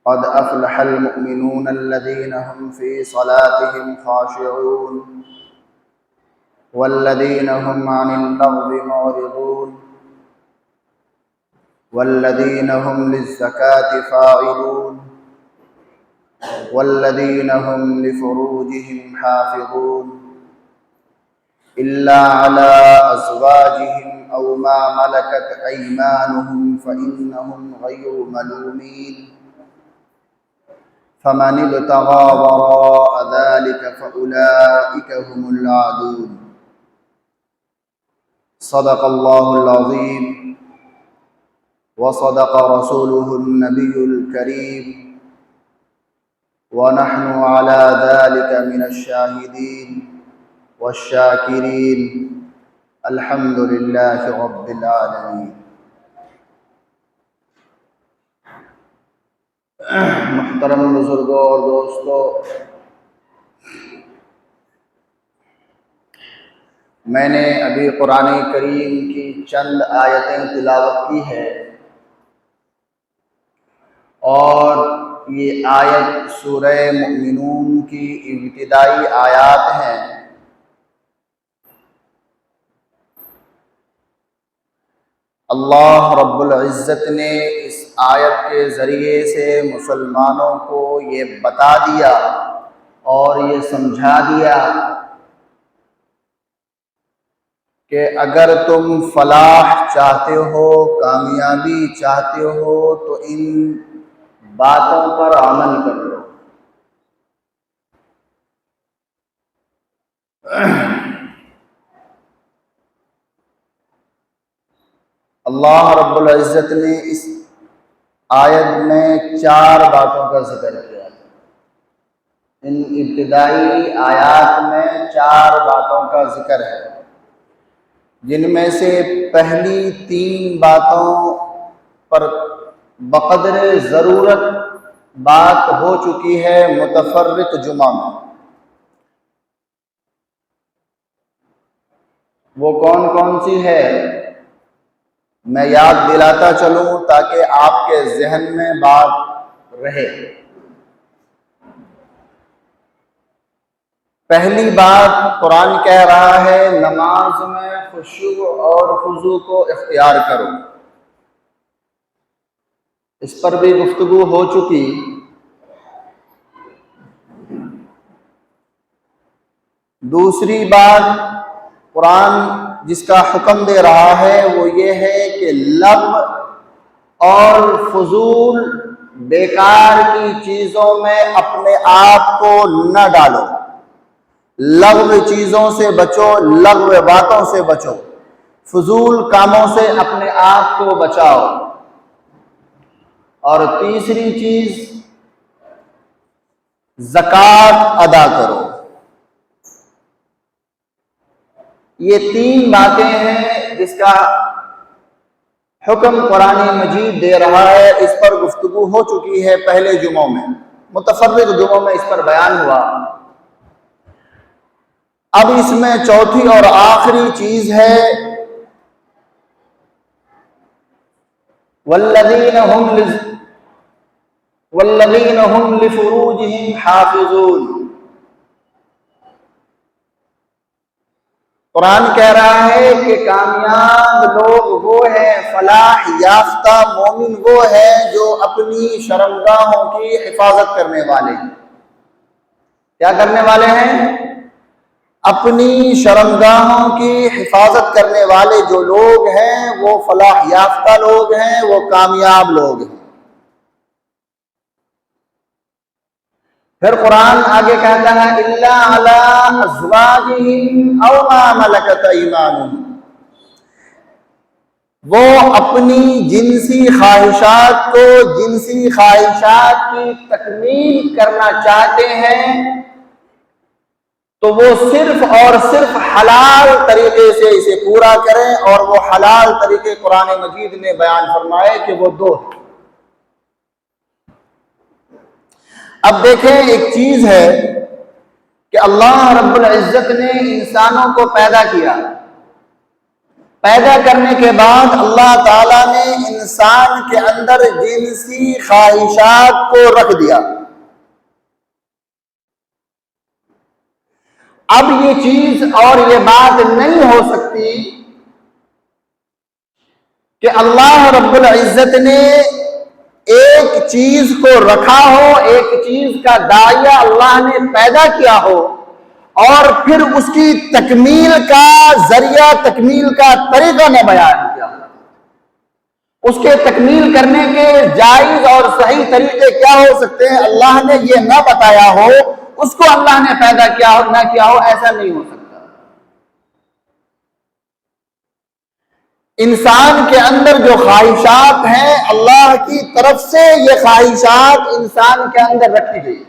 قد أفلح المؤمنون الذين هم في صلاتهم خاشعون والذين هم عن اللغو معرضون والذين هم للزكاة فاعلون والذين هم لفروجهم حافظون إلا على أزواجهم أو ما ملكت أيمانهم فإنهم غير ملومين فمن ابتغى وراء ذلك فأولئك هم العادون صدق الله العظيم وصدق رسوله النبي الكريم ونحن على ذلك من الشاهدين والشاکرین الحمد للہ رب العالمین۔ محترم بزرگوں اور دوستو، میں نے ابھی قرآن کریم کی چند آیتیں تلاوت کی ہے، اور یہ آیت سورہ مؤمنون کی ابتدائی آیات ہیں۔ اللہ رب العزت نے اس آیت کے ذریعے سے مسلمانوں کو یہ بتا دیا اور یہ سمجھا دیا کہ اگر تم فلاح چاہتے ہو، کامیابی چاہتے ہو، تو ان باتوں پر عمل کر لو۔ اللہ رب العزت نے اس آیت میں 4 باتوں کا ذکر کیا۔ ان ابتدائی آیات میں 4 باتوں کا ذکر ہے، جن میں سے پہلی 3 باتوں پر بقدر ضرورت بات ہو چکی ہے متفرق جمعہ میں۔ وہ کون کون سی ہے میں یاد دلاتا چلوں تاکہ آپ کے ذہن میں بات رہے۔ پہلی بات قرآن کہہ رہا ہے نماز میں خشوع اور خضوع کو اختیار کرو۔ اس پر بھی گفتگو ہو چکی۔ دوسری بات قرآن جس کا حکم دے رہا ہے وہ یہ ہے کہ لغو اور فضول بیکار کی چیزوں میں اپنے آپ کو نہ ڈالو۔ لغو چیزوں سے بچو، لغو باتوں سے بچو، فضول کاموں سے اپنے آپ کو بچاؤ۔ اور تیسری چیز زکوٰۃ ادا کرو۔ یہ 3 باتیں ہیں جس کا حکم قرآن مجید دے رہا ہے۔ اس پر گفتگو ہو چکی ہے پہلے جمعوں میں، متفرق جمعوں میں اس پر بیان ہوا۔ اب اس میں چوتھی اور آخری چیز ہے والذین هم لفروجهم حافظون۔ قرآن کہہ رہا ہے کہ کامیاب لوگ وہ ہیں، فلاح یافتہ مومن وہ ہیں جو اپنی شرمگاہوں کی حفاظت کرنے والے ہیں۔ کیا کرنے والے ہیں؟ اپنی شرمگاہوں کی حفاظت کرنے والے جو لوگ ہیں وہ فلاح یافتہ لوگ ہیں، وہ کامیاب لوگ ہیں۔ پھر قرآن آگے کہتا ہے الا علی ازواجہم او ما ملکت ایمانہم، وہ اپنی جنسی خواہشات کو، جنسی خواہشات کی تکمیل کرنا چاہتے ہیں تو وہ صرف اور صرف حلال طریقے سے اسے پورا کریں، اور وہ حلال طریقے قرآن مجید نے بیان فرمائے کہ وہ 2 ہیں۔ اب دیکھیں، ایک چیز ہے کہ اللہ رب العزت نے انسانوں کو پیدا کیا، پیدا کرنے کے بعد اللہ تعالیٰ نے انسان کے اندر جنسی خواہشات کو رکھ دیا۔ اب یہ چیز اور یہ بات نہیں ہو سکتی کہ اللہ رب العزت نے ایک چیز کو رکھا ہو، ایک چیز کا داعیہ اللہ نے پیدا کیا ہو اور پھر اس کی تکمیل کا ذریعہ، تکمیل کا طریقہ نہ بیان کیا ہو۔ اس کے تکمیل کرنے کے جائز اور صحیح طریقے کیا ہو سکتے ہیں، اللہ نے یہ نہ بتایا ہو، اس کو اللہ نے پیدا کیا ہو نہ کیا ہو، ایسا نہیں ہو سکتا۔ انسان کے اندر جو خواہشات ہیں، اللہ کی طرف سے یہ خواہشات انسان کے اندر رکھی گئی،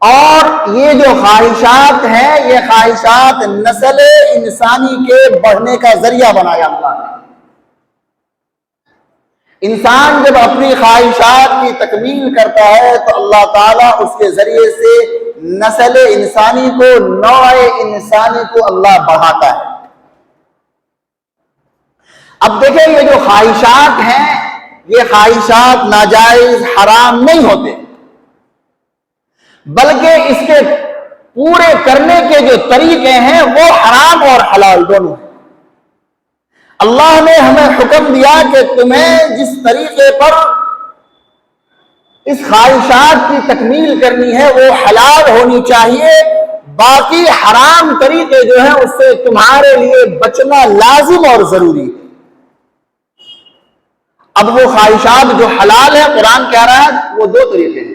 اور یہ جو خواہشات ہیں یہ خواہشات نسل انسانی کے بڑھنے کا ذریعہ بنایا اللہ نے۔ انسان جب اپنی خواہشات کی تکمیل کرتا ہے تو اللہ تعالیٰ اس کے ذریعے سے نسل انسانی کو، نوع انسانی کو اللہ بڑھاتا ہے۔ اب دیکھیں، یہ جو خواہشات ہیں یہ خواہشات ناجائز، حرام نہیں ہوتے، بلکہ اس کے پورے کرنے کے جو طریقے ہیں وہ حرام اور حلال دونوں ہیں۔ اللہ نے ہمیں حکم دیا کہ تمہیں جس طریقے پر اس خواہشات کی تکمیل کرنی ہے وہ حلال ہونی چاہیے، باقی حرام طریقے جو ہیں اس سے تمہارے لیے بچنا لازم اور ضروری ہے۔ اب وہ خواہشات جو حلال ہے، قرآن کہہ رہا ہے وہ دو طریقے ہیں،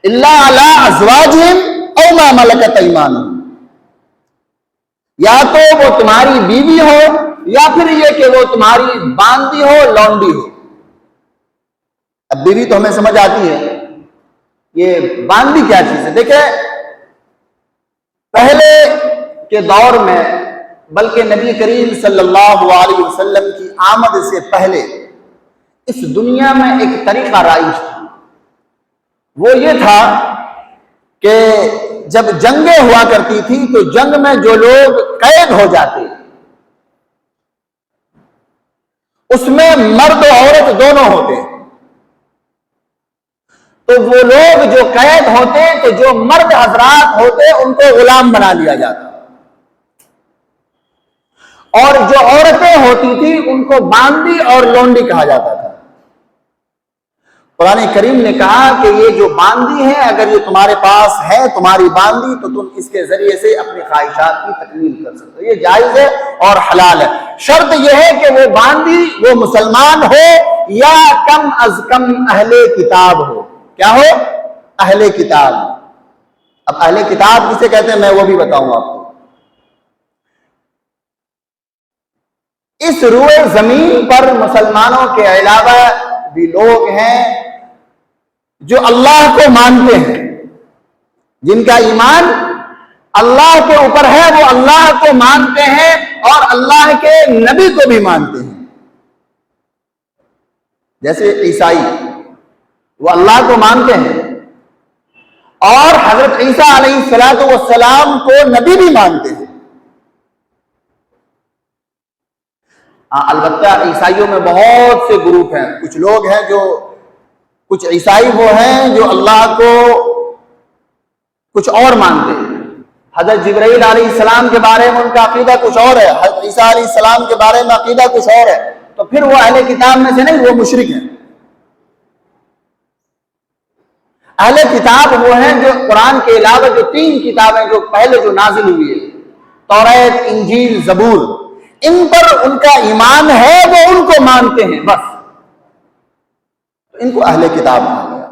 الا علی ازواجہم او ما ملکت ایمانہم، یا تو وہ تمہاری بیوی ہو یا پھر یہ کہ وہ تمہاری باندی ہو، لونڈی ہو۔ اب بیوی تو ہمیں سمجھ آتی ہے، یہ باندی کیا چیز ہے؟ دیکھیں، پہلے کے دور میں، بلکہ نبی کریم صلی اللہ علیہ وسلم کی آمد سے پہلے اس دنیا میں ایک طریقہ رائج تھا۔ وہ یہ تھا کہ جب جنگیں ہوا کرتی تھی تو جنگ میں جو لوگ قید ہو جاتے، اس میں مرد و عورت دونوں ہوتے، تو وہ لوگ جو قید ہوتے تو جو مرد حضرات ہوتے ان کو غلام بنا لیا جاتا، اور جو عورتیں ہوتی تھی ان کو باندی اور لونڈی کہا جاتا تھا۔ قرآن کریم نے کہا کہ یہ جو باندی ہے، اگر یہ تمہارے پاس ہے تمہاری باندی، تو تم اس کے ذریعے سے اپنی خواہشات کی تکمیل کر سکتے ہو، یہ جائز ہے اور حلال ہے۔ شرط یہ ہے کہ وہ باندی وہ مسلمان ہو یا کم از کم اہل کتاب ہو۔ کیا ہو؟ اہل کتاب۔ اب اہل کتاب کسے کہتے ہیں میں وہ بھی بتاؤں آپ کو۔ اس روئے زمین پر مسلمانوں کے علاوہ بھی لوگ ہیں جو اللہ کو مانتے ہیں، جن کا ایمان اللہ کے اوپر ہے، وہ اللہ کو مانتے ہیں اور اللہ کے نبی کو بھی مانتے ہیں۔ جیسے عیسائی، وہ اللہ کو مانتے ہیں اور حضرت عیسیٰ علیہ السلام کو نبی بھی مانتے ہیں۔ البتہ عیسائیوں میں بہت سے گروپ ہیں، کچھ لوگ ہیں جو، کچھ عیسائی وہ ہیں جو اللہ کو کچھ اور مانتے ہیں۔ حضرت جبرائیل علیہ السلام کے بارے میں ان کا عقیدہ کچھ اور ہے، حضرت عیسیٰ علیہ السلام کے بارے میں عقیدہ کچھ اور ہے، تو پھر وہ اہل کتاب میں سے نہیں، وہ مشرک ہیں۔ اہل کتاب وہ ہیں جو قرآن کے علاوہ جو 3 کتابیں جو پہلے جو نازل ہوئی ہے، توریت، انجیل، زبور، ان پر ان کا ایمان ہے، وہ ان کو مانتے ہیں بس، ان کو اہل کتاب کہا گیا۔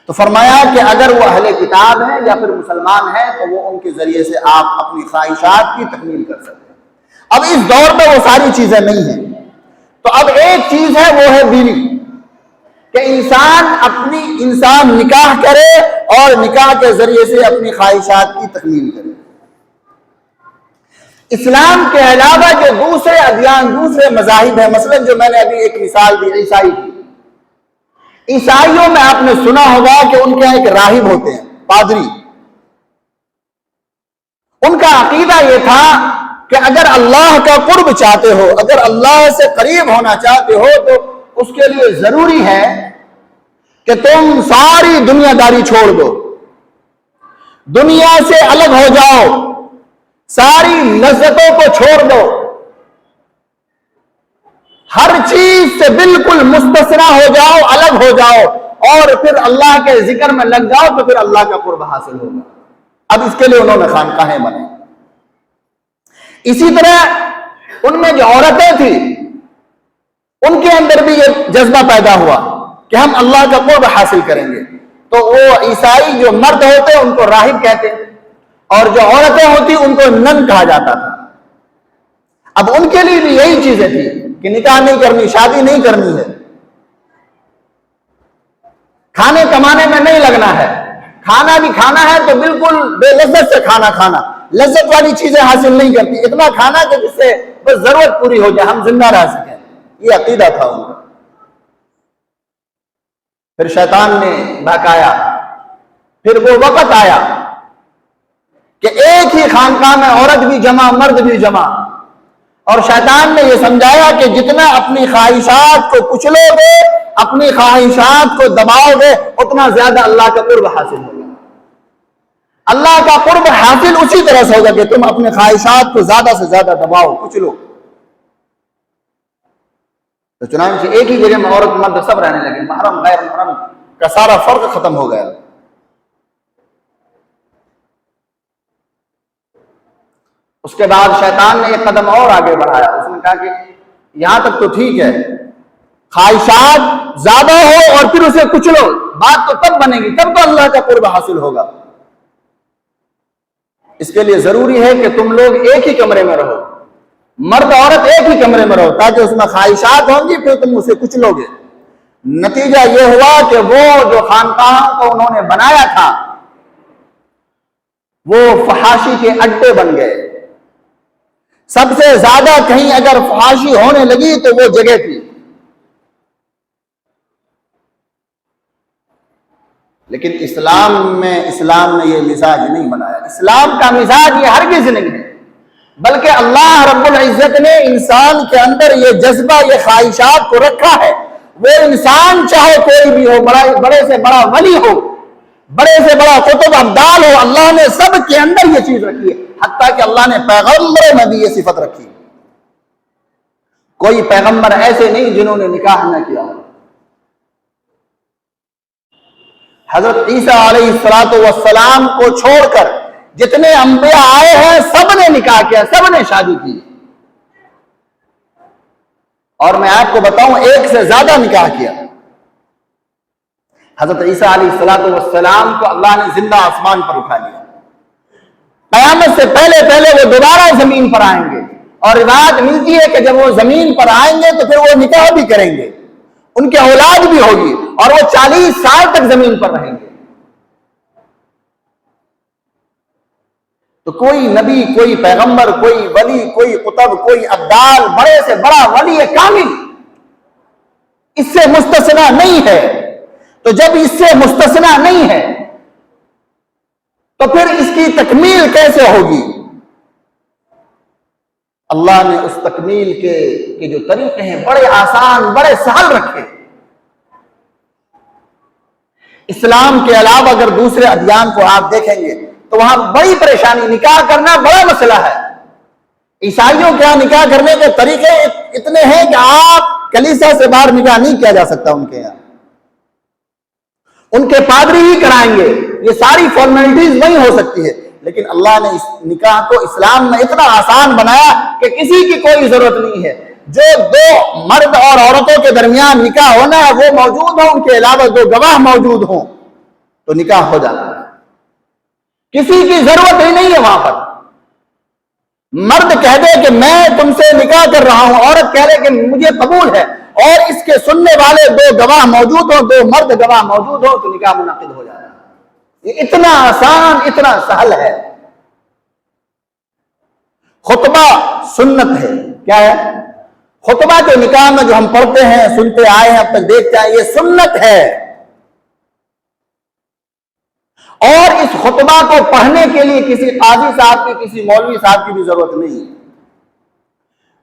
تو فرمایا کہ اگر وہ اہل کتاب ہیں یا پھر مسلمان ہیں تو وہ ان کے ذریعے سے آپ اپنی خواہشات کی تکمیل کر سکتے ہیں۔ اب اس دور میں وہ ساری چیزیں نہیں ہیں، تو اب ایک چیز ہے، وہ ہے بیوی، کہ انسان نکاح کرے اور نکاح کے ذریعے سے اپنی خواہشات کی تکمیل کرے۔ اسلام کے علاوہ جو دوسرے ادیان، دوسرے مذاہب ہیں، مثلا جو میں نے ابھی ایک مثال دی عیسائی کی، عیسائیوں میں آپ نے سنا ہوگا کہ ان کے ایک راہب ہوتے ہیں، پادری۔ ان کا عقیدہ یہ تھا کہ اگر اللہ کا قرب چاہتے ہو، اگر اللہ سے قریب ہونا چاہتے ہو، تو اس کے لیے ضروری ہے کہ تم ساری دنیا داری چھوڑ دو، دنیا سے الگ ہو جاؤ، ساری لذتوں کو چھوڑ دو، ہر چیز سے بالکل مستثنا ہو جاؤ، الگ ہو جاؤ، اور پھر اللہ کے ذکر میں لگ جاؤ، تو پھر اللہ کا قرب حاصل ہوگا۔ اب اس کے لیے انہوں نے خانقاہیں بنائی۔ اسی طرح ان میں جو عورتیں تھیں، ان کے اندر بھی یہ جذبہ پیدا ہوا کہ ہم اللہ کا قرب حاصل کریں گے۔ تو وہ عیسائی جو مرد ہوتے ان کو راہب کہتے، اور جو عورتیں ہوتی ان کو نن کہا جاتا تھا۔ اب ان کے لیے بھی یہی چیزیں تھی کہ نکاح نہیں کرنی، شادی نہیں کرنی ہے، کھانے کمانے میں نہیں لگنا ہے، کھانا بھی کھانا ہے تو بالکل بے لذت سے کھانا کھانا، لذت والی چیزیں حاصل نہیں کرتی، اتنا کھانا کہ جس سے بس ضرورت پوری ہو جائے، ہم زندہ رہ سکیں۔ یہ عقیدہ تھا ان کا۔ پھر شیطان نے بہکایا، پھر وہ وقت آیا کہ ایک ہی خانقاہ میں عورت بھی جمع، مرد بھی جمع، اور شیطان نے یہ سمجھایا کہ جتنا اپنی خواہشات کو کچلو گے، اپنی خواہشات کو دباؤ گے، اتنا زیادہ اللہ کا قرب حاصل ہوگا۔ اللہ کا قرب حاصل اسی طرح سے ہوگا کہ تم اپنے خواہشات کو زیادہ سے زیادہ دباؤ، کچلو۔ تو چنانچہ ایک ہی جگہ میں عورت مرد سب رہنے لگے، محرم غیر محرم کا سارا فرق ختم ہو گیا۔ اس کے بعد شیطان نے ایک قدم اور آگے بڑھایا، اس نے کہا کہ یہاں تک تو ٹھیک ہے، خواہشات زیادہ ہو اور پھر اسے کچلو، بات تو تب بنے گی، تب تو اللہ کا قرب حاصل ہوگا۔ اس کے لیے ضروری ہے کہ تم لوگ ایک ہی کمرے میں رہو، مرد عورت ایک ہی کمرے میں رہو، تاکہ اس میں خواہشات ہوں گی، پھر تم اسے کچلو گے۔ نتیجہ یہ ہوا کہ وہ جو خانقاہوں کو انہوں نے بنایا تھا، وہ فحاشی کے اڈے بن گئے۔ سب سے زیادہ کہیں اگر فحاشی ہونے لگی تو وہ جگہ تھی۔ لیکن اسلام نے یہ مزاج نہیں بنایا، اسلام کا مزاج یہ ہرگز نہیں ہے، بلکہ اللہ رب العزت نے انسان کے اندر یہ جذبہ، یہ خواہشات کو رکھا ہے۔ وہ انسان چاہے کوئی بھی ہو، بڑے سے بڑا ولی ہو، بڑے سے بڑا قطب ابدال ہو، اللہ نے سب کے اندر یہ چیز رکھی ہے، حتیٰ کہ اللہ نے پیغمبروں میں بھی یہ صفت رکھی۔ کوئی پیغمبر ایسے نہیں جنہوں نے نکاح نہ کیا۔ حضرت عیسیٰ علیہ السلام کو چھوڑ کر جتنے انبیاء آئے ہیں، سب نے نکاح کیا، سب نے شادی کی۔ اور میں آپ کو بتاؤں، ایک سے زیادہ نکاح کیا۔ حضرت عیسیٰ علیہ السلام کو اللہ نے زندہ آسمان پر اٹھا لیا۔ قیامت سے پہلے وہ دوبارہ زمین پر آئیں گے، اور روایت ملتی ہے کہ جب وہ زمین پر آئیں گے تو پھر وہ نکاح بھی کریں گے، ان کے اولاد بھی ہوگی، اور وہ 40 سال تک زمین پر رہیں گے۔ تو کوئی نبی، کوئی پیغمبر، کوئی ولی، کوئی قطب، کوئی ابدال، بڑے سے بڑا ولی کامل اس سے مستثنا نہیں ہے۔ تو جب اس سے مستثنا نہیں ہے تو پھر اس کی تکمیل کیسے ہوگی؟ اللہ نے اس تکمیل کے جو طریقے ہیں بڑے آسان، بڑے سہل رکھے۔ اسلام کے علاوہ اگر دوسرے ادیان کو آپ دیکھیں گے تو وہاں بڑی پریشانی، نکاح کرنا بڑا مسئلہ ہے۔ عیسائیوں کے یہاں نکاح کرنے کے طریقے اتنے ہیں کہ آپ کلیسا سے باہر نکاح نہیں کیا جا سکتا ان کے یہاں، ان کے پادری ہی کرائیں گے، یہ ساری فارمیلٹیز وہی ہو سکتی ہے۔ لیکن اللہ نے اس نکاح کو اسلام میں اتنا آسان بنایا کہ کسی کی کوئی ضرورت نہیں ہے، جو دو مرد اور عورتوں کے درمیان نکاح ہونا ہے وہ موجود ہوں، ان کے علاوہ دو گواہ موجود ہوں تو نکاح ہو جاتا ہے۔ کسی کی ضرورت ہی نہیں ہے وہاں پر۔ مرد کہہ دے کہ میں تم سے نکاح کر رہا ہوں، عورت کہہ دے کہ مجھے قبول ہے، اور اس کے سننے والے دو گواہ موجود ہوں، دو مرد گواہ موجود ہوں، تو نکاح منعقد ہو جاتا ہے۔ یہ اتنا آسان، اتنا سہل ہے۔ خطبہ سنت ہے، کیا ہے؟ خطبہ جو نکاح میں جو ہم پڑھتے ہیں، سنتے آئے ہیں، اب تک دیکھتے ہیں، یہ سنت ہے۔ اور اس خطبہ کو پڑھنے کے لیے کسی قاضی صاحب کی، کسی مولوی صاحب کی بھی ضرورت نہیں ہے۔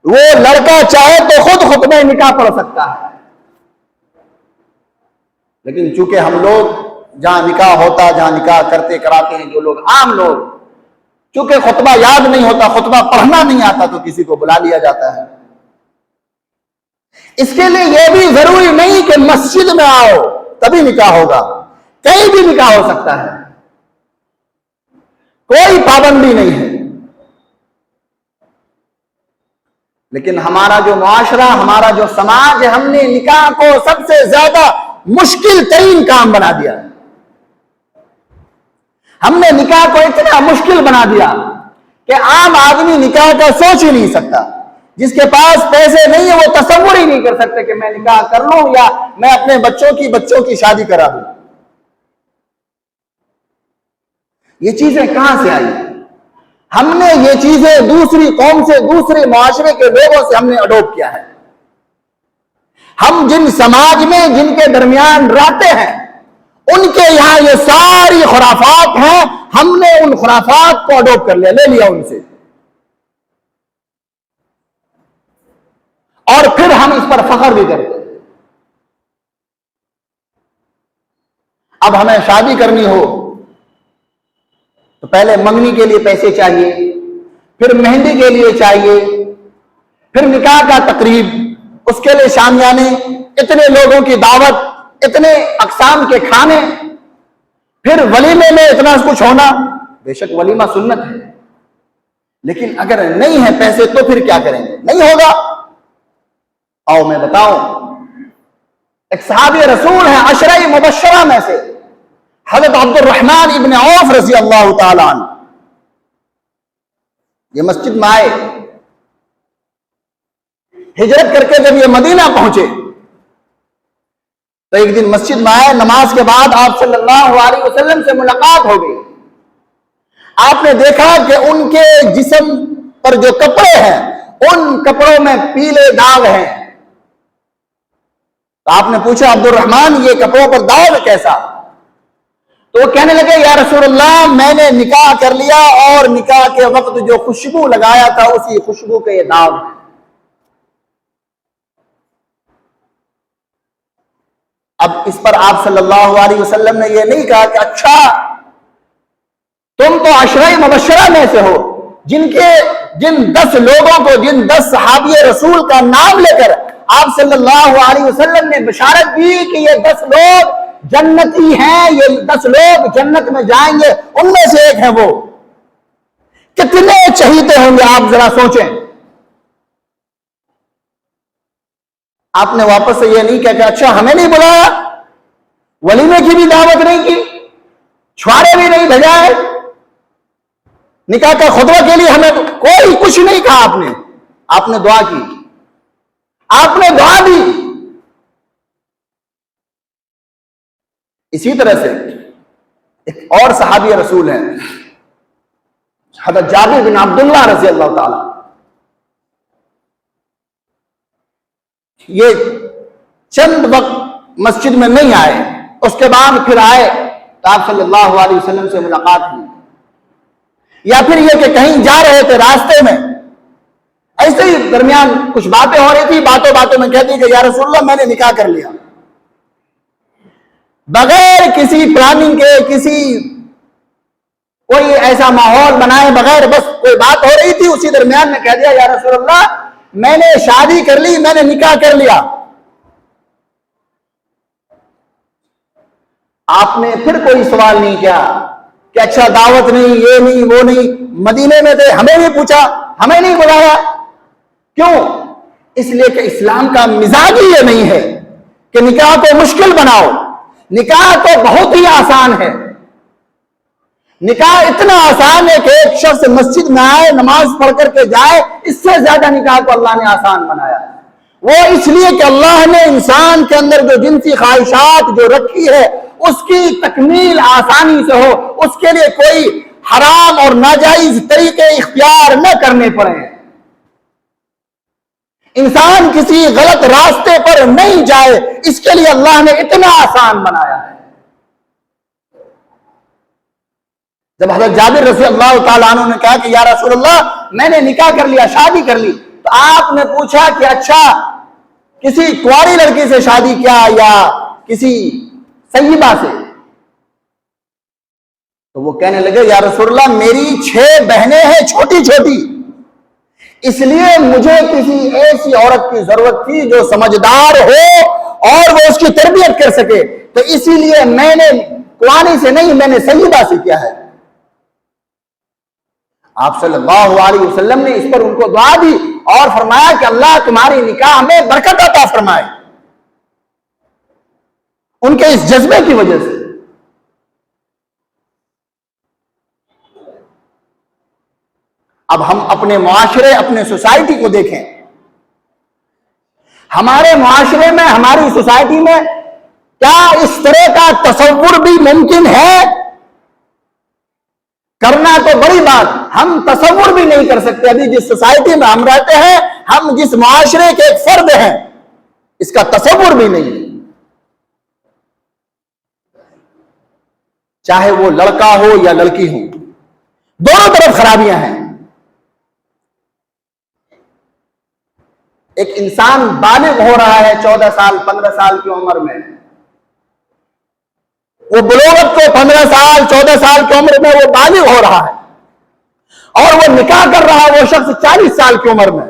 وہ لڑکا چاہے تو خود خطبہ نکاح پڑھ سکتا ہے، لیکن چونکہ ہم لوگ جہاں نکاح ہوتا، جہاں نکاح کرتے کراتے ہیں جو لوگ عام لوگ، چونکہ خطبہ یاد نہیں ہوتا، خطبہ پڑھنا نہیں آتا، تو کسی کو بلا لیا جاتا ہے۔ اس کے لیے یہ بھی ضروری نہیں کہ مسجد میں آؤ تبھی نکاح ہوگا، کہیں بھی نکاح ہو سکتا ہے، کوئی پابندی نہیں ہے۔ لیکن ہمارا جو معاشرہ، ہمارا جو سماج ہے، ہم نے نکاح کو سب سے زیادہ مشکل ترین کام بنا دیا۔ ہم نے نکاح کو اتنا مشکل بنا دیا کہ عام آدمی نکاح کا سوچ ہی نہیں سکتا۔ جس کے پاس پیسے نہیں ہیں وہ تصور ہی نہیں کر سکتے کہ میں نکاح کر لوں یا میں اپنے بچوں کی شادی کرا دوں۔ یہ چیزیں کہاں سے آئی؟ ہم نے یہ چیزیں دوسری قوم سے، دوسرے معاشرے کے لوگوں سے ہم نے اڈاپٹ کیا ہے۔ ہم جن سماج میں، جن کے درمیان رہتے ہیں، ان کے یہاں یہ ساری خرافات ہیں، ہم نے ان خرافات کو اڈاپٹ کر لیا، لے لیا ان سے، اور پھر ہم اس پر فخر بھی کرتے ہیں۔ اب ہمیں شادی کرنی ہو تو پہلے منگنی کے لیے پیسے چاہیے، پھر مہندی کے لیے چاہیے، پھر نکاح کا تقریب، اس کے لیے شامیانے، اتنے لوگوں کی دعوت، اتنے اقسام کے کھانے، پھر ولیمے میں اتنا کچھ ہونا۔ بے شک ولیمہ سنت ہے، لیکن اگر نہیں ہے پیسے تو پھر کیا کریں گے؟ نہیں ہوگا۔ آؤ میں بتاؤں، ایک صحابی رسول ہے عشرہ مبشرہ میں سے، حضرت عبد الرحمن ابن عوف رضی اللہ تعالی عنہ، یہ مسجد میں آئے، ہجرت کر کے جب یہ مدینہ پہنچے تو ایک دن مسجد میں آئے، نماز کے بعد آپ صلی اللہ علیہ وسلم سے ملاقات ہو گئی۔ آپ نے دیکھا کہ ان کے جسم پر جو کپڑے ہیں ان کپڑوں میں پیلے داغ ہیں۔ تو آپ نے پوچھا عبد الرحمن یہ کپڑوں پر داغ کیسا؟ تو وہ کہنے لگے یا رسول اللہ میں نے نکاح کر لیا اور نکاح کے وقت جو خوشبو لگایا تھا اسی خوشبو کے یہ داغ ہیں۔ اب اس پر آپ صلی اللہ علیہ وسلم نے یہ نہیں کہا کہ اچھا تم تو عشرہ مبشرہ میں سے ہو، جن 10 لوگوں کو، جن 10 صحابی رسول کا نام لے کر آپ صلی اللہ علیہ وسلم نے بشارت دی کہ یہ 10 لوگ جنتی ہیں، یہ 10 لوگ جنت میں جائیں گے، ان میں سے ایک ہے وہ۔ کتنے چہیتے ہوں گے آپ ذرا سوچیں۔ آپ نے واپس سے یہ نہیں کہا کہ اچھا ہمیں نہیں بلایا، ولیمے کی بھی دعوت نہیں کی، چھوارے بھی نہیں بھیجائے، نکاح کا خطبہ کے لیے ہمیں کوئی کچھ نہیں کہا۔ آپ نے دعا کی، آپ نے دعا دی۔ اسی طرح سے ایک اور صحابی رسول ہیں حضرت جابر بن عبداللہ رضی اللہ تعالی، یہ چند وقت مسجد میں نہیں آئے، اس کے بعد پھر آئے تو آپ صلی اللہ علیہ وسلم سے ملاقات ہوئی، یا پھر یہ کہ کہیں جا رہے تھے راستے میں، ایسے ہی درمیان کچھ باتیں ہو رہی تھی، باتوں باتوں میں کہتی کہ یا رسول اللہ میں نے نکاح کر لیا، بغیر کسی پلاننگ کے، کوئی ایسا ماحول بنائے بغیر، بس کوئی بات ہو رہی تھی اسی درمیان میں کہہ دیا یا رسول اللہ میں نے شادی کر لی، میں نے نکاح کر لیا۔ آپ نے پھر کوئی سوال نہیں کیا کہ اچھا دعوت نہیں، یہ نہیں، وہ نہیں، مدینے میں تھے ہمیں نہیں پوچھا، ہمیں نہیں بلایا، کیوں؟ اس لیے کہ اسلام کا مزاج ہی یہ نہیں ہے کہ نکاح کو مشکل بناؤ۔ نکاح تو بہت ہی آسان ہے، نکاح اتنا آسان ہے کہ ایک شخص مسجد میں آئے، نماز پڑھ کر کے جائے، اس سے زیادہ نکاح کو اللہ نے آسان بنایا۔ وہ اس لیے کہ اللہ نے انسان کے اندر جو جنسی خواہشات جو رکھی ہے اس کی تکمیل آسانی سے ہو، اس کے لیے کوئی حرام اور ناجائز طریقے اختیار نہ کرنے پڑے، انسان کسی غلط راستے پر نہیں جائے، اس کے لیے اللہ نے اتنا آسان بنایا ہے۔ جب حضرت جابر رضی اللہ تعالیٰ عنہ نے کہا کہ یا رسول اللہ میں نے نکاح کر لیا، شادی کر لی، تو آپ نے پوچھا کہ اچھا کسی کنواری لڑکی سے شادی کیا یا کسی سیدہ سے؟ تو وہ کہنے لگے یا رسول اللہ میری 6 بہنیں ہیں چھوٹی چھوٹی، اس لیے مجھے کسی ایسی عورت کی ضرورت تھی جو سمجھدار ہو اور وہ اس کی تربیت کر سکے، تو اسی لیے میں نے کنواری سے نہیں، میں نے سیدہ سے کیا ہے۔ آپ صلی اللہ علیہ وسلم نے اس پر ان کو دعا دی اور فرمایا کہ اللہ تمہاری نکاح میں برکت عطا فرمائے، ان کے اس جذبے کی وجہ سے۔ اب ہم اپنے معاشرے، اپنے سوسائٹی کو دیکھیں، ہمارے معاشرے میں، ہماری سوسائٹی میں کیا اس طرح کا تصور بھی ممکن ہے؟ کرنا تو بڑی بات، ہم تصور بھی نہیں کر سکتے ابھی جس سوسائٹی میں ہم رہتے ہیں، ہم جس معاشرے کے ایک فرد ہیں، اس کا تصور بھی نہیں، چاہے وہ لڑکا ہو یا لڑکی ہو، دونوں طرف خرابیاں ہیں۔ ایک انسان بالغ ہو رہا ہے 14 سال 15 سال کی عمر میں، وہ بلوغت کو 15 سال 14 سال کی عمر میں وہ بالغ ہو رہا ہے، اور وہ نکاح کر رہا ہے وہ شخص 40 سال کی عمر میں۔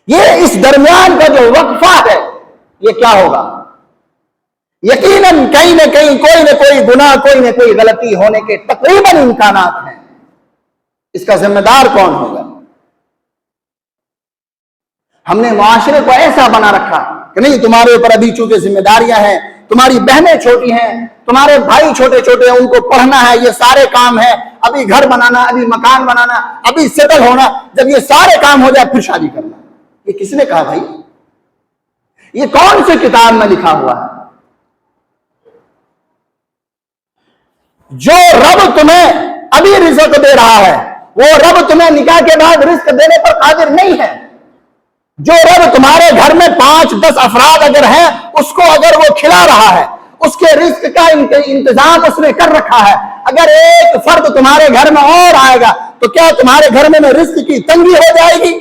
یہ اس درمیان کا جو وقفہ ہے یہ کیا ہوگا؟ یقیناً کہیں نہ کہیں کوئی نہ کوئی گناہ، کوئی نہ کوئی غلطی ہونے کے تقریباً امکانات ہیں۔ اس کا ذمہ دار کون ہوگا؟ ہم نے معاشرے کو ایسا بنا رکھا کہ نہیں تمہارے اوپر ابھی چونکہ ذمہ داریاں ہیں، تمہاری بہنیں چھوٹی ہیں، تمہارے بھائی چھوٹے چھوٹے ہیں، ان کو پڑھنا ہے، یہ سارے کام ہیں، ابھی گھر بنانا، ابھی مکان بنانا، ابھی سیٹل ہونا، جب یہ سارے کام ہو جائے پھر شادی کرنا۔ یہ کس نے کہا بھائی؟ یہ کون سی کتاب میں لکھا ہوا ہے؟ جو رب تمہیں ابھی رزق دے رہا ہے وہ رب تمہیں نکاح کے بعد رزق دینے پر قادر نہیں ہے۔ جو رب تمہارے گھر میں 5-10 افراد اگر ہیں، اس کو اگر وہ کھلا رہا ہے، اس کے رزق کا انتظام اس نے کر رکھا ہے، اگر ایک فرد تمہارے گھر میں اور آئے گا تو کیا تمہارے گھر میں رزق کی تنگی ہو جائے گی؟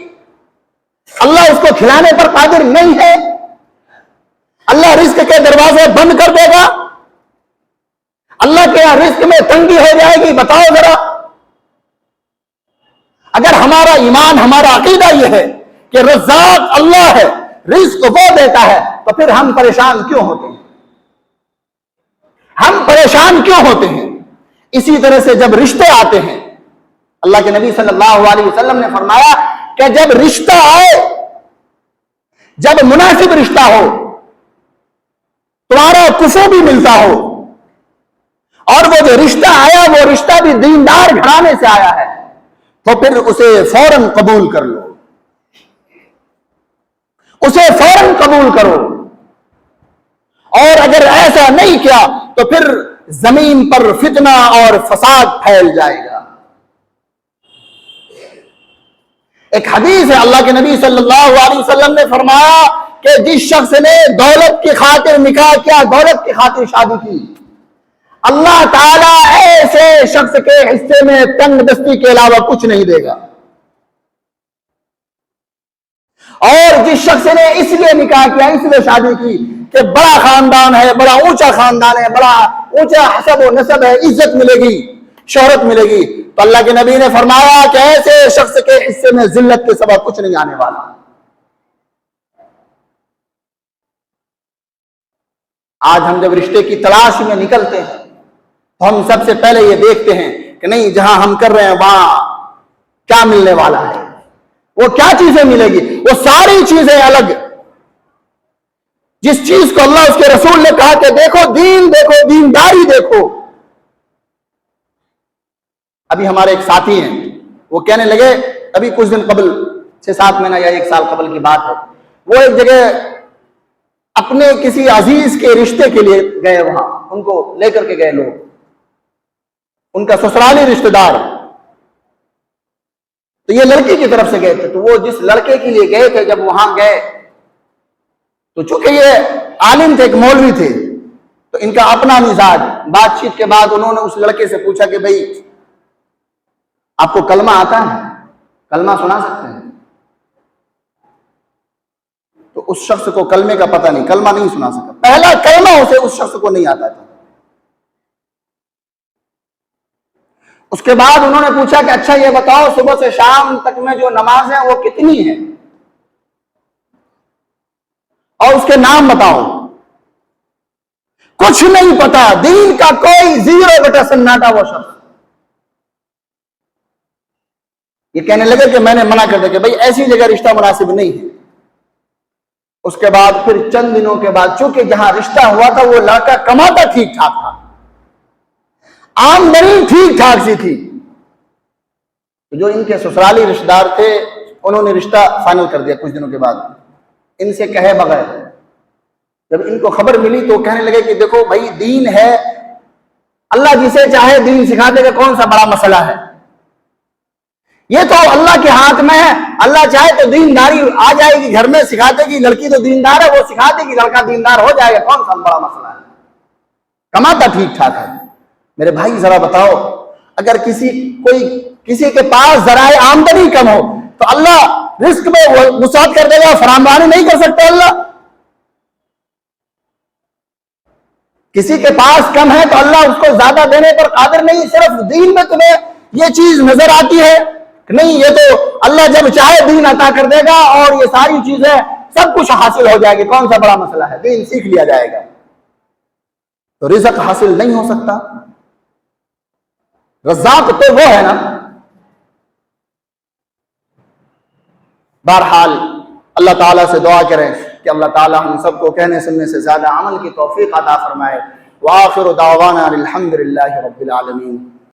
اللہ اس کو کھلانے پر قادر نہیں ہے؟ اللہ رزق کے دروازے بند کر دے گا؟ اللہ کے یہاں رزق میں تنگی ہو جائے گی؟ بتاؤ ذرا۔ اگر ہمارا ایمان، ہمارا عقیدہ یہ ہے کہ رزاق اللہ ہے، رزق وہ دیتا ہے، تو پھر ہم پریشان کیوں ہوتے ہیں؟ ہم پریشان کیوں ہوتے ہیں؟ اسی طرح سے جب رشتے آتے ہیں، اللہ کے نبی صلی اللہ علیہ وسلم نے فرمایا کہ جب رشتہ آئے، جب مناسب رشتہ ہو، تمہارا کفو بھی ملتا ہو، اور وہ جو رشتہ آیا وہ رشتہ بھی دیندار گھرانے سے آیا ہے، تو پھر اسے فوراً قبول کر لو، اسے فوراً قبول کرو۔ اور اگر ایسا نہیں کیا تو پھر زمین پر فتنہ اور فساد پھیل جائے گا۔ ایک حدیث ہے، اللہ کے نبی صلی اللہ علیہ وسلم نے فرمایا کہ جس شخص نے دولت کی خاطر نکاح کیا، دولت کی خاطر شادی کی، اللہ تعالیٰ ایسے شخص کے حصے میں تنگ دستی کے علاوہ کچھ نہیں دے گا۔ اور جس شخص نے اس لیے نکاح کیا، اس لیے شادی کی کہ بڑا خاندان ہے، بڑا اونچا خاندان ہے، بڑا اونچا حسب و نسب ہے، عزت ملے گی، شہرت ملے گی، تو اللہ کے نبی نے فرمایا کہ ایسے شخص کے حصے میں ذلت کے سبب کچھ نہیں آنے والا۔ آج ہم جب رشتے کی تلاش میں نکلتے ہیں تو ہم سب سے پہلے یہ دیکھتے ہیں کہ نہیں جہاں ہم کر رہے ہیں وہاں کیا ملنے والا ہے، وہ کیا چیزیں ملے گی، وہ ساری چیزیں الگ۔ جس چیز کو اللہ اس کے رسول نے کہا کہ دیکھو دین، دیکھو دینداری دیکھو۔ ابھی ہمارے ایک ساتھی ہیں، وہ کہنے لگے، ابھی کچھ دن قبل 6-7 مہینہ یا 1 سال قبل کی بات ہے، وہ ایک جگہ اپنے کسی عزیز کے رشتے کے لیے گئے، وہاں ان کو لے کر کے گئے لوگ، ان کا سسرالی رشتہ دار، تو یہ لڑکی کی طرف سے گئے تھے، تو وہ جس لڑکے کے لیے گئے تھے، جب وہاں گئے تو چونکہ یہ عالم تھے، ایک مولوی تھے، تو ان کا اپنا مزاج، بات چیت کے بعد انہوں نے اس لڑکے سے پوچھا کہ بھئی آپ کو کلمہ آتا ہے، کلمہ سنا سکتے ہیں؟ تو اس شخص کو کلمے کا پتہ نہیں، کلمہ نہیں سنا سکا، پہلا کلمہ اسے اس شخص کو نہیں آتا تھا۔ اس کے بعد انہوں نے پوچھا کہ اچھا یہ بتاؤ صبح سے شام تک میں جو نماز ہے وہ کتنی ہے اور اس کے نام بتاؤ۔ کچھ نہیں پتا، دین کا کوئی 0 سناٹا وہ شخص۔ یہ کہنے لگے کہ میں نے منع کر دیا کہ بھئی ایسی جگہ رشتہ مناسب نہیں ہے۔ اس کے بعد پھر چند دنوں کے بعد چونکہ جہاں رشتہ ہوا تھا وہ لڑکا کماتا ٹھیک ٹھاک تھا، آمدنی ٹھیک ٹھاک سی تھی، تو جو ان کے سسرالی رشتہ دار تھے انہوں نے رشتہ فائنل کر دیا کچھ دنوں کے بعد، ان سے کہے بغیر۔ جب ان کو خبر ملی تو کہنے لگے کہ دیکھو بھائی دین ہے، اللہ جسے چاہے دین سکھا دے گا، کون سا بڑا مسئلہ ہے، یہ تو اللہ کے ہاتھ میں ہے، اللہ چاہے تو دینداری آ جائے گی گھر میں، سکھا دے گی، لڑکی تو دیندار ہے وہ سکھا دے گی، لڑکا دیندار ہو جائے گا، کون سا بڑا مسئلہ ہے، کماتا ٹھیک ٹھاک ہے۔ میرے بھائی ذرا بتاؤ، اگر کسی کے پاس ذرائع آمدنی کم ہو تو اللہ رزق میں وسعت کر دے گا، فراوانی نہیں کر سکتا اللہ؟ کسی کے پاس کم ہے تو اللہ اس کو زیادہ دینے پر قادر نہیں؟ صرف دین میں تمہیں یہ چیز نظر آتی ہے کہ نہیں یہ تو اللہ جب چاہے دین عطا کر دے گا اور یہ ساری چیزیں سب کچھ حاصل ہو جائے گی، کون سا بڑا مسئلہ ہے، دین سیکھ لیا جائے گا۔ تو رزق حاصل نہیں ہو سکتا، رزاق تو وہ ہے نا۔ بہرحال اللہ تعالیٰ سے دعا کریں کہ اللہ تعالیٰ ہم سب کو کہنے سننے سے زیادہ عمل کی توفیق عطا فرمائے۔ وآخر دعوانا الحمد للہ رب العالمین۔